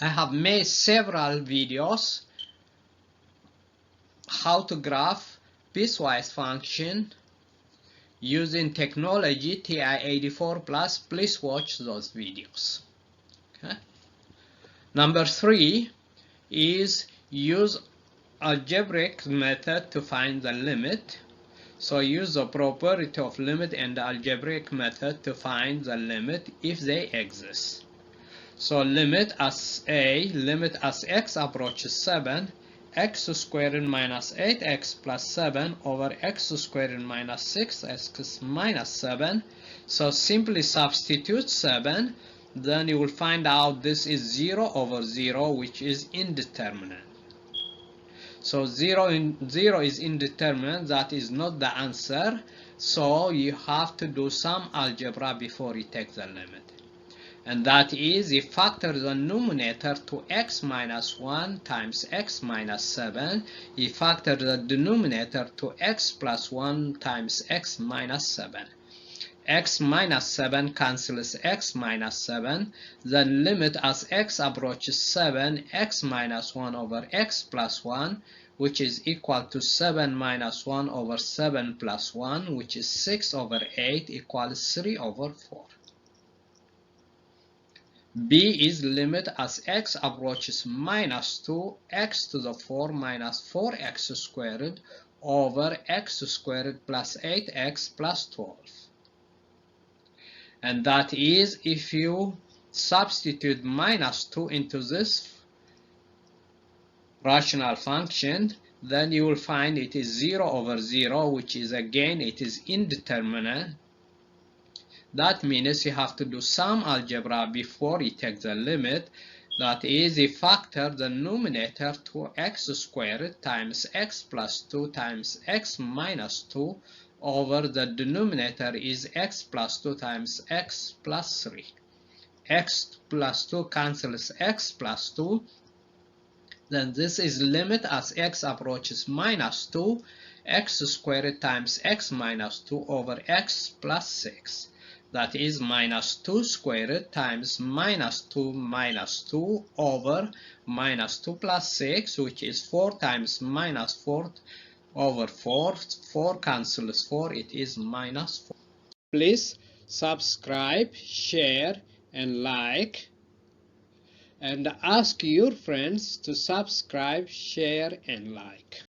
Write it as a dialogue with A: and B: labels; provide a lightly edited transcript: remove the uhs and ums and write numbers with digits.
A: I have made several videos how to graph piecewise function using technology TI-84+. Please watch those videos. Okay. Number 3 is use algebraic method to find the limit. So use the property of limit and the algebraic method to find the limit if they exist. So limit as x approaches 7, x squared minus 8x plus 7 over x squared minus 6x minus 7. So simply substitute 7, then you will find out this is 0 over 0, which is indeterminate. So 0 is indeterminate, that is not the answer. So you have to do some algebra before you take the limit. And that is, you factor the numerator to x minus 1 times x minus 7. You factor the denominator to x plus 1 times x minus 7. X minus 7 cancels x minus 7. Then limit as x approaches 7, x minus 1 over x plus 1, which is equal to 7 minus 1 over 7 plus 1, which is 6 over 8 equals 3 over 4. B is limit as x approaches minus 2, x to the 4 minus 4x squared over x squared plus 8x plus 12. And that is, if you substitute minus 2 into this rational function, then you will find it is 0 over 0, which is again, it is indeterminate. That means you have to do some algebra before you take the limit. That is, you factor the numerator to x squared times x plus 2 times x minus 2 over the denominator is x plus 2 times x plus 3. X plus 2 cancels x plus 2. Then this is limit as x approaches minus 2, x squared times x minus 2 over x plus 6. That is minus 2 squared times minus 2 minus 2 over minus 2 plus 6, which is 4 times minus 4 over 4. 4 cancels 4, it is minus 4. Please subscribe, share, and like. And ask your friends to subscribe, share, and like.